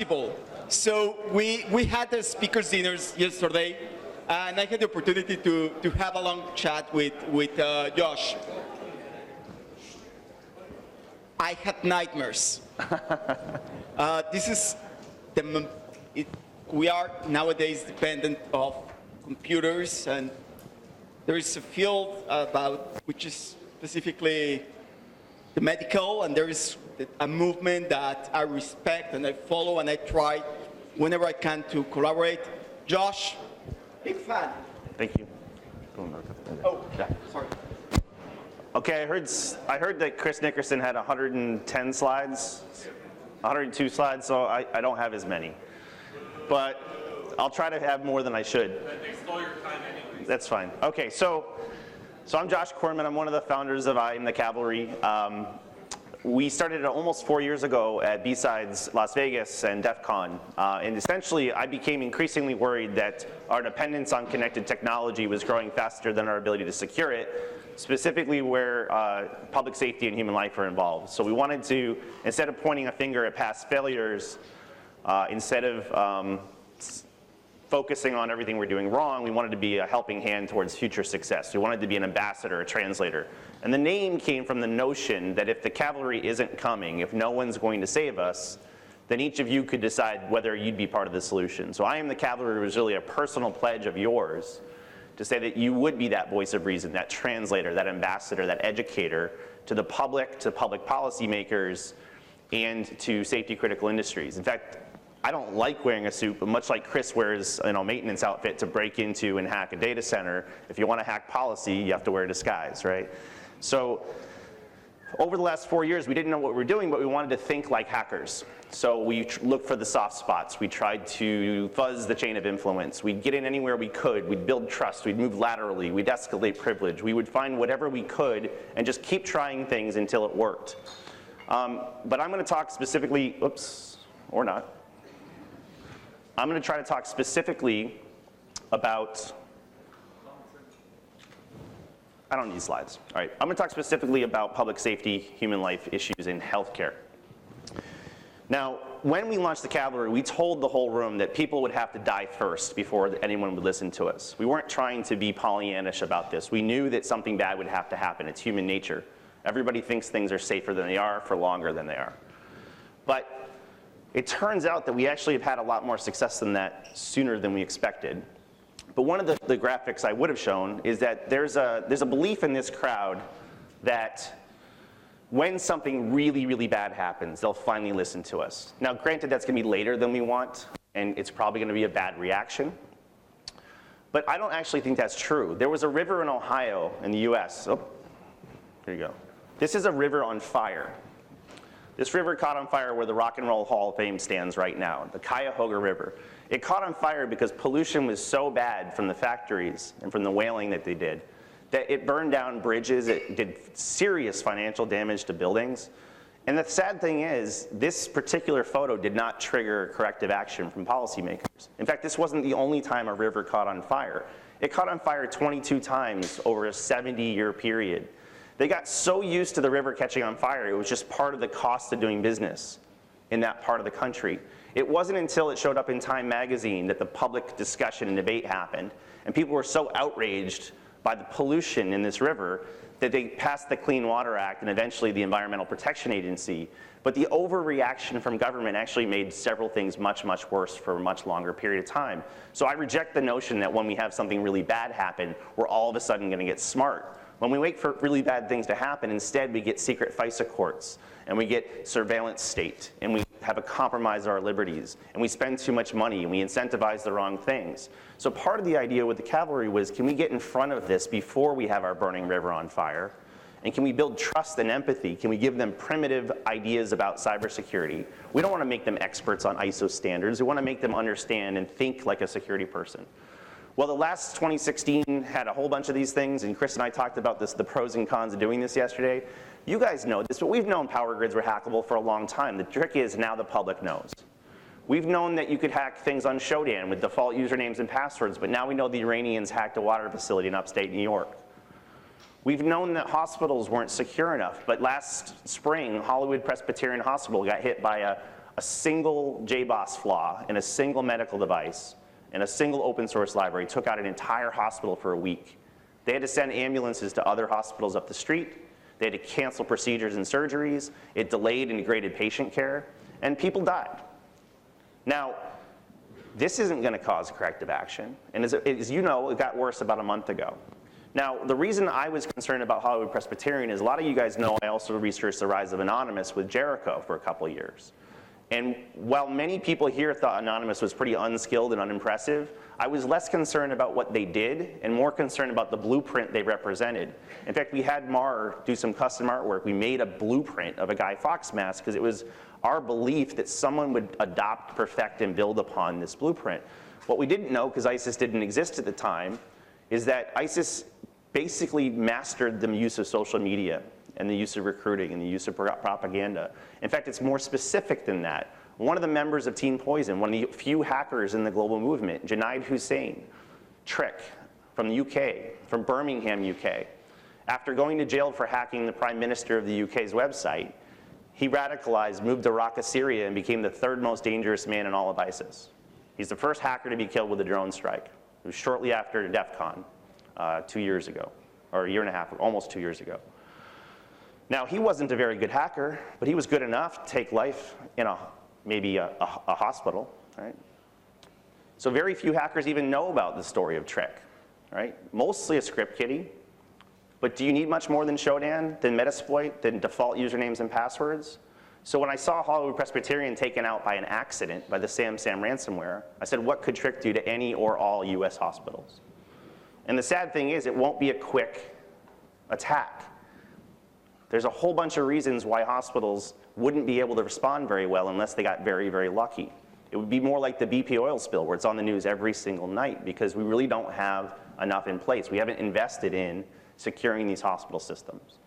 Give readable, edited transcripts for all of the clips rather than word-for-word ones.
possible. So we had the speakers dinners yesterday, and I had the opportunity to have a long chat with Josh. I had nightmares. This is we are nowadays dependent of computers, and there is a field about which is specifically the medical, and there is a movement that I respect and I follow, and I try whenever I can to collaborate. Josh, big fan. Thank you. Oh, yeah, sorry. Okay, I heard that Chris Nickerson had 110 slides, 102 slides, so I don't have as many. But I'll try to have more than I should. They stole your time anyway. That's fine. Okay, so I'm Josh Corman. I'm one of the founders of I Am the Cavalry. We started almost 4 years ago at BSIDES Las Vegas and DEF CON. And essentially, I became increasingly worried that our dependence on connected technology was growing faster than our ability to secure it, specifically where public safety and human life are involved. So we wanted to, instead of pointing a finger at past failures, instead of focusing on everything we're doing wrong, we wanted to be a helping hand towards future success. We wanted to be an ambassador, a translator. And the name came from the notion that if the cavalry isn't coming, if no one's going to save us, then each of you could decide whether you'd be part of the solution. So I Am the Cavalry was really a personal pledge of yours to say that you would be that voice of reason, that translator, that ambassador, that educator to the public, to public policymakers, and to safety critical industries. In fact, I don't like wearing a suit, but much like Chris wears a maintenance outfit to break into and hack a data center, if you want to hack policy, you have to wear a disguise, right? So over the last 4 years, we didn't know what we were doing, but we wanted to think like hackers. So we looked for the soft spots. We tried to fuzz the chain of influence. We'd get in anywhere we could. We'd build trust. We'd move laterally. We'd escalate privilege. We would find whatever we could and just keep trying things until it worked. But I'm going to talk specifically, oops, or not. I'm going to try to talk specifically about, I don't need slides. All right, I'm going to talk specifically about public safety, human life issues in healthcare. Now, when we launched the Cavalry, we told the whole room that people would have to die first before anyone would listen to us. We weren't trying to be Pollyannish about this. We knew that something bad would have to happen. It's human nature. Everybody thinks things are safer than they are for longer than they are. But it turns out that we actually have had a lot more success than that sooner than we expected. But one of the graphics I would have shown is that there's a belief in this crowd that when something really, really bad happens, they'll finally listen to us. Now, granted, that's going to be later than we want, and it's probably going to be a bad reaction. But I don't actually think that's true. There was a river in Ohio in the US. Oh, here you go. This is a river on fire. This river caught on fire where the Rock and Roll Hall of Fame stands right now, the Cuyahoga River. It caught on fire because pollution was so bad from the factories and from the whaling that they did that it burned down bridges, it did serious financial damage to buildings. And the sad thing is, this particular photo did not trigger corrective action from policymakers. In fact, this wasn't the only time a river caught on fire. It caught on fire 22 times over a 70-year period. They got so used to the river catching on fire, it was just part of the cost of doing business in that part of the country. It wasn't until it showed up in Time magazine that the public discussion and debate happened, and people were so outraged by the pollution in this river that they passed the Clean Water Act and eventually the Environmental Protection Agency. But the overreaction from government actually made several things much, much worse for a much longer period of time. So I reject the notion that when we have something really bad happen, we're all of a sudden going to get smart. When we wait for really bad things to happen, instead we get secret FISA courts, and we get surveillance state, and we have a compromise of our liberties, and we spend too much money, and we incentivize the wrong things. So part of the idea with the Cavalry was, can we get in front of this before we have our burning river on fire? And can we build trust and empathy? Can we give them primitive ideas about cybersecurity? We don't want to make them experts on ISO standards. We want to make them understand and think like a security person. Well, the last 2016 had a whole bunch of these things, and Chris and I talked about this, the pros and cons of doing this yesterday. You guys know this, but we've known power grids were hackable for a long time. The trick is now the public knows. We've known that you could hack things on Showdown with default usernames and passwords, but now we know the Iranians hacked a water facility in upstate New York. We've known that hospitals weren't secure enough, but last spring, Hollywood Presbyterian Hospital got hit by a single JBoss flaw in a single medical device and a single open source library took out an entire hospital for a week. They had to send ambulances to other hospitals up the street. They had to cancel procedures and surgeries. It delayed and degraded patient care, and people died. Now, this isn't going to cause corrective action, and as you know, it got worse about a month ago. Now, the reason I was concerned about Hollywood Presbyterian is a lot of you guys know I also researched the rise of Anonymous with Jericho for a couple years. And while many people here thought Anonymous was pretty unskilled and unimpressive, I was less concerned about what they did and more concerned about the blueprint they represented. In fact, we had Mar do some custom artwork. We made a blueprint of a Guy Fawkes mask because it was our belief that someone would adopt, perfect, and build upon this blueprint. What we didn't know, because ISIS didn't exist at the time, is that ISIS basically mastered the use of social media and the use of recruiting and the use of propaganda. In fact, it's more specific than that. One of the members of Team Poison, one of the few hackers in the global movement, Junaid Hussein, Trick, from the UK, from Birmingham, UK, after going to jail for hacking the Prime Minister of the UK's website, he radicalized, moved to Raqqa, Syria, and became the third most dangerous man in all of ISIS. He's the first hacker to be killed with a drone strike. It was shortly after DEF CON 2 years ago, or a year and a half, almost 2 years ago. Now, he wasn't a very good hacker, but he was good enough to take life in maybe a hospital, right? So very few hackers even know about the story of Trick, right? Mostly a script kiddie, but do you need much more than Showdown, than Metasploit, than default usernames and passwords? So when I saw Hollywood Presbyterian taken out by an accident by the SamSam ransomware, I said, what could Trick do to any or all US hospitals? And the sad thing is, it won't be a quick attack. There's a whole bunch of reasons why hospitals wouldn't be able to respond very well unless they got very, very lucky. It would be more like the BP oil spill where it's on the news every single night because we really don't have enough in place. We haven't invested in securing these hospital systems.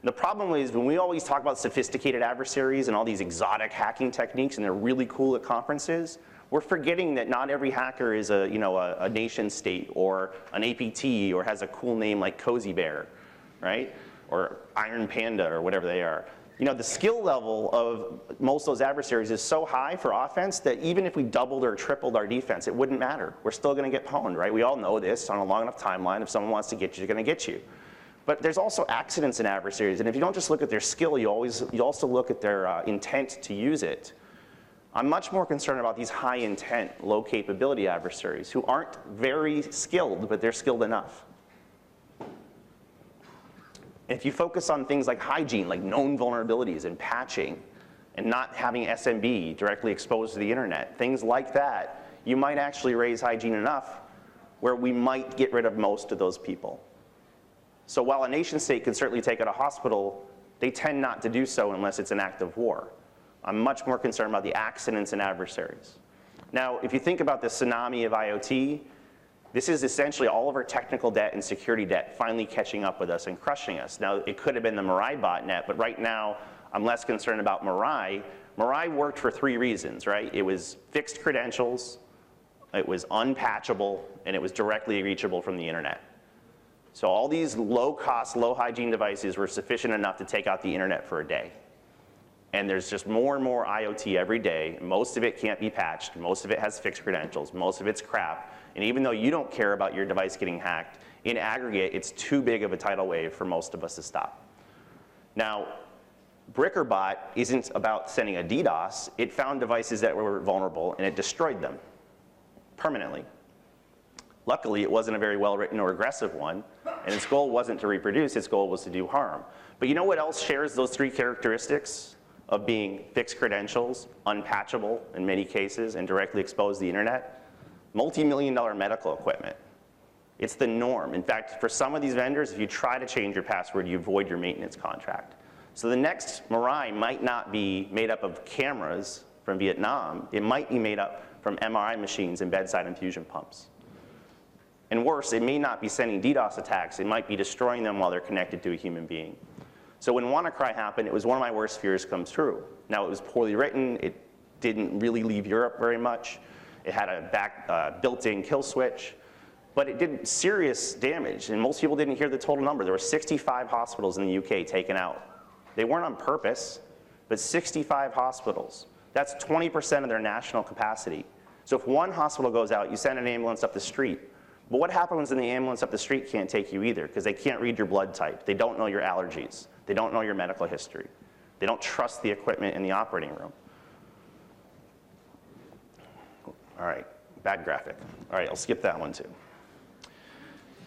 And the problem is when we always talk about sophisticated adversaries and all these exotic hacking techniques and they're really cool at conferences, we're forgetting that not every hacker is a nation state or an APT or has a cool name like Cozy Bear, right? Or Iron Panda or whatever they are. You know, the skill level of most of those adversaries is so high for offense that even if we doubled or tripled our defense, it wouldn't matter. We're still going to get pwned, right? We all know this on a long enough timeline. If someone wants to get you, they're going to get you. But there's also accidents in adversaries, and if you don't just look at their skill, you also look at their intent to use it. I'm much more concerned about these high intent, low capability adversaries who aren't very skilled, but they're skilled enough. If you focus on things like hygiene, like known vulnerabilities and patching, and not having SMB directly exposed to the internet, things like that, you might actually raise hygiene enough where we might get rid of most of those people. So while a nation state can certainly take out a hospital, they tend not to do so unless it's an act of war. I'm much more concerned about the accidents and adversaries. Now, if you think about the tsunami of IoT, this is essentially all of our technical debt and security debt finally catching up with us and crushing us. Now, it could have been the Mirai botnet, but right now, I'm less concerned about Mirai. Mirai worked for 3 reasons, right? It was fixed credentials, it was unpatchable, and it was directly reachable from the internet. So all these low-cost, low-hygiene devices were sufficient enough to take out the internet for a day. And there's just more and more IoT every day. Most of it can't be patched. Most of it has fixed credentials. Most of it's crap. And even though you don't care about your device getting hacked, in aggregate, it's too big of a tidal wave for most of us to stop. Now, BrickerBot isn't about sending a DDoS. It found devices that were vulnerable, and it destroyed them permanently. Luckily, it wasn't a very well-written or aggressive one, and its goal wasn't to reproduce. Its goal was to do harm. But you know what else shares those 3 characteristics of being fixed credentials, unpatchable in many cases, and directly exposed to the internet? Multi-million-dollar medical equipment. It's the norm. In fact, for some of these vendors, if you try to change your password, you void your maintenance contract. So the next Mirai might not be made up of cameras from Vietnam. It might be made up from MRI machines and bedside infusion pumps. And worse, it may not be sending DDoS attacks. It might be destroying them while they're connected to a human being. So when WannaCry happened, it was one of my worst fears come true. Now, it was poorly written. It didn't really leave Europe very much. It had a built-in kill switch, but it did serious damage, and most people didn't hear the total number. There were 65 hospitals in the UK taken out. They weren't on purpose, but 65 hospitals. That's 20% of their national capacity. So if one hospital goes out, you send an ambulance up the street. But what happens when the ambulance up the street can't take you either? Because they can't read your blood type. They don't know your allergies. They don't know your medical history. They don't trust the equipment in the operating room. All right, bad graphic. All right, I'll skip that one too.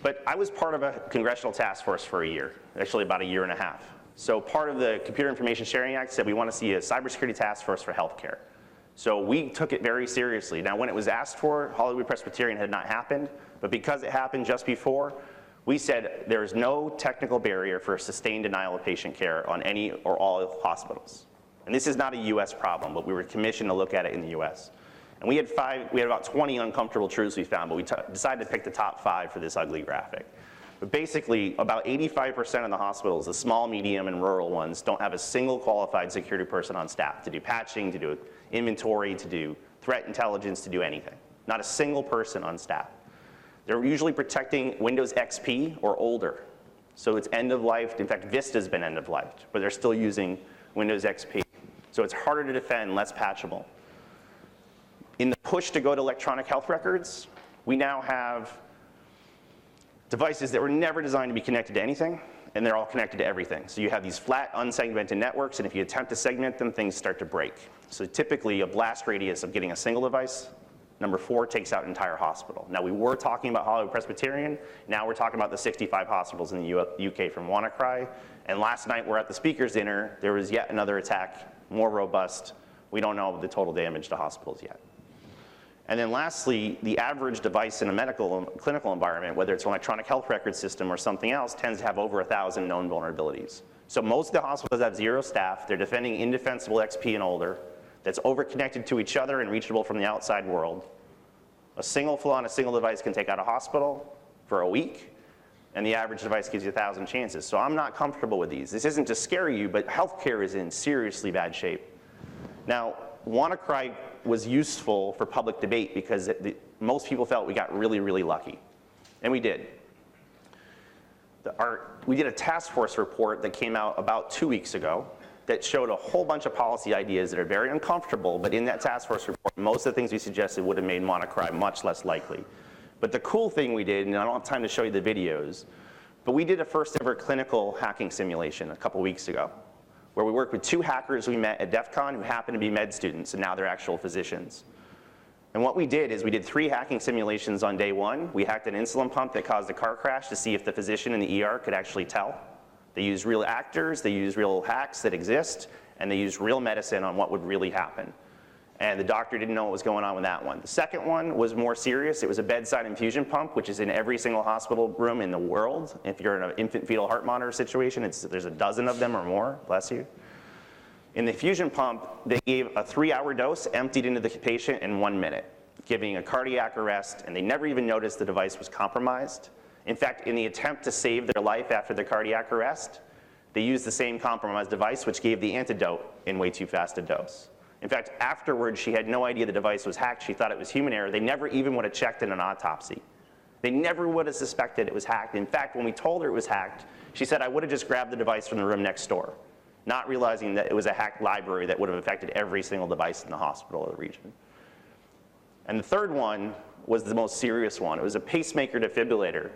But I was part of a congressional task force for a year, actually about a year and a half. So part of the Computer Information Sharing Act said we want to see a cybersecurity task force for healthcare. So we took it very seriously. Now when it was asked for, Hollywood Presbyterian had not happened, but because it happened just before, we said there is no technical barrier for sustained denial of patient care on any or all hospitals. And this is not a US problem, but we were commissioned to look at it in the US. And we had about 20 uncomfortable truths we found, but we decided to pick the top 5 for this ugly graphic. But basically, about 85% of the hospitals, the small, medium, and rural ones, don't have a single qualified security person on staff to do patching, to do inventory, to do threat intelligence, to do anything. Not a single person on staff. They're usually protecting Windows XP or older. So it's end of life. In fact, Vista's been end of life, but they're still using Windows XP. So it's harder to defend, less patchable. In the push to go to electronic health records, we now have devices that were never designed to be connected to anything, and they're all connected to everything. So you have these flat, unsegmented networks, and if you attempt to segment them, things start to break. So typically, a blast radius of getting a single device, number 4, takes out an entire hospital. Now, we were talking about Hollywood Presbyterian. Now we're talking about the 65 hospitals in the UK from WannaCry. And last night, we're at the speakers dinner. There was yet another attack, more robust. We don't know the total damage to hospitals yet. And then lastly, the average device in a medical clinical environment, whether it's an electronic health record system or something else, tends to have over 1,000 known vulnerabilities. So most of the hospitals have 0 staff. They're defending indefensible XP and older that's overconnected to each other and reachable from the outside world. A single flaw on a single device can take out a hospital for a week, and the average device gives you 1,000 chances. So I'm not comfortable with these. This isn't to scare you, but healthcare is in seriously bad shape. Now, WannaCry was useful for public debate because most people felt we got really, really lucky. And we did. We did a task force report that came out about 2 weeks ago that showed a whole bunch of policy ideas that are very uncomfortable, but in that task force report, most of the things we suggested would have made WannaCry much less likely. But the cool thing we did, and I don't have time to show you the videos, but we did a first ever clinical hacking simulation a couple weeks ago, where we worked with 2 hackers we met at DEF CON who happened to be med students, and now they're actual physicians. And what we did is we did 3 hacking simulations on day 1. We hacked an insulin pump that caused a car crash to see if the physician in the ER could actually tell. They used real actors, they used real hacks that exist, and they used real medicine on what would really happen. And the doctor didn't know what was going on with that one. The second one was more serious. It was a bedside infusion pump, which is in every single hospital room in the world. If you're in an infant fetal heart monitor situation, there's a dozen of them or more, bless you. In the infusion pump, they gave a 3-hour dose emptied into the patient in 1 minute, giving a cardiac arrest, and they never even noticed the device was compromised. In fact, in the attempt to save their life after the cardiac arrest, they used the same compromised device, which gave the antidote in way too fast a dose. In fact, afterwards, she had no idea the device was hacked. She thought it was human error. They never even would have checked in an autopsy. They never would have suspected it was hacked. In fact, when we told her it was hacked, she said, I would have just grabbed the device from the room next door, not realizing that it was a hacked library that would have affected every single device in the hospital or the region. And the third one was the most serious one. It was a pacemaker defibrillator.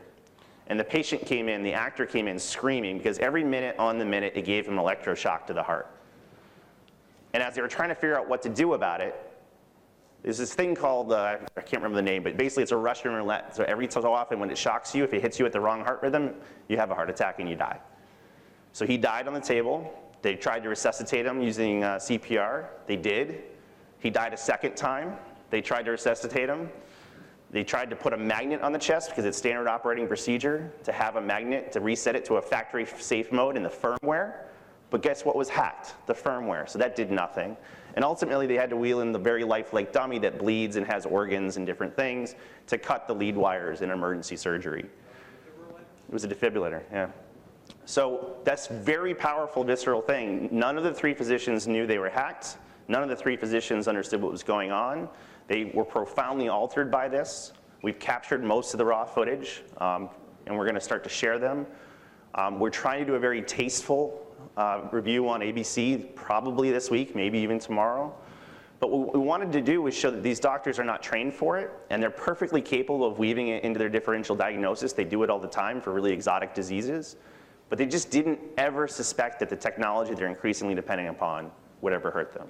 And the patient came in, the actor came in screaming because every minute on the minute, it gave him electroshock to the heart. And as they were trying to figure out what to do about it, there's this thing called, I can't remember the name, but basically it's a Russian roulette. So every so often when it shocks you, if it hits you at the wrong heart rhythm, you have a heart attack and you die. So he died on the table. They tried to resuscitate him using CPR. They did. He died a second time. They tried to resuscitate him. They tried to put a magnet on the chest because it's standard operating procedure to have a magnet to reset it to a factory safe mode in the firmware. But guess what was hacked? The firmware. So that did nothing. And ultimately, they had to wheel in the very lifelike dummy that bleeds and has organs and different things to cut the lead wires in emergency surgery. It was a defibrillator, yeah. So that's very powerful, visceral thing. None of the 3 physicians knew they were hacked. None of the 3 physicians understood what was going on. They were profoundly altered by this. We've captured most of the raw footage, and we're going to start to share them. We're trying to do a very tasteful review on ABC probably this week, maybe even tomorrow. But what we wanted to do was show that these doctors are not trained for it, and they're perfectly capable of weaving it into their differential diagnosis. They do it all the time for really exotic diseases, but they just didn't ever suspect that the technology they're increasingly depending upon would ever hurt them.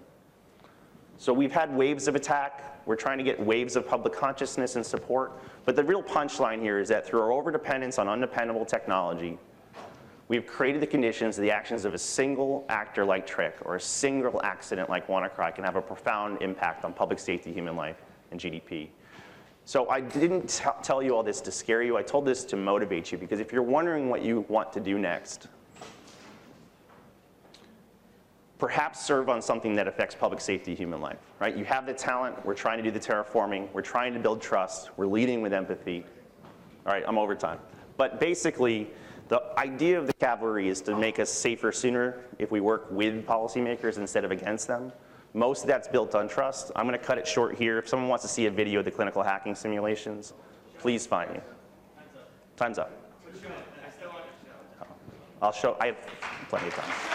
So we've had waves of attack. We're trying to get waves of public consciousness and support, but the real punchline here is that through our overdependence on undependable technology, we've created the conditions, the actions of a single actor like Trick or a single accident like WannaCry can have a profound impact on public safety, human life, and GDP. So I didn't tell you all this to scare you. I told this to motivate you, because if you're wondering what you want to do next, perhaps serve on something that affects public safety, human life, right? You have the talent. We're trying to do the terraforming. We're trying to build trust. We're leading with empathy. All right, I'm over time. But basically, the idea of the Cavalry is to make us safer sooner if we work with policymakers instead of against them. Most of that's built on trust. I'm going to cut it short here. If someone wants to see a video of the clinical hacking simulations, please find me. Time's up. I'll show. I have plenty of time.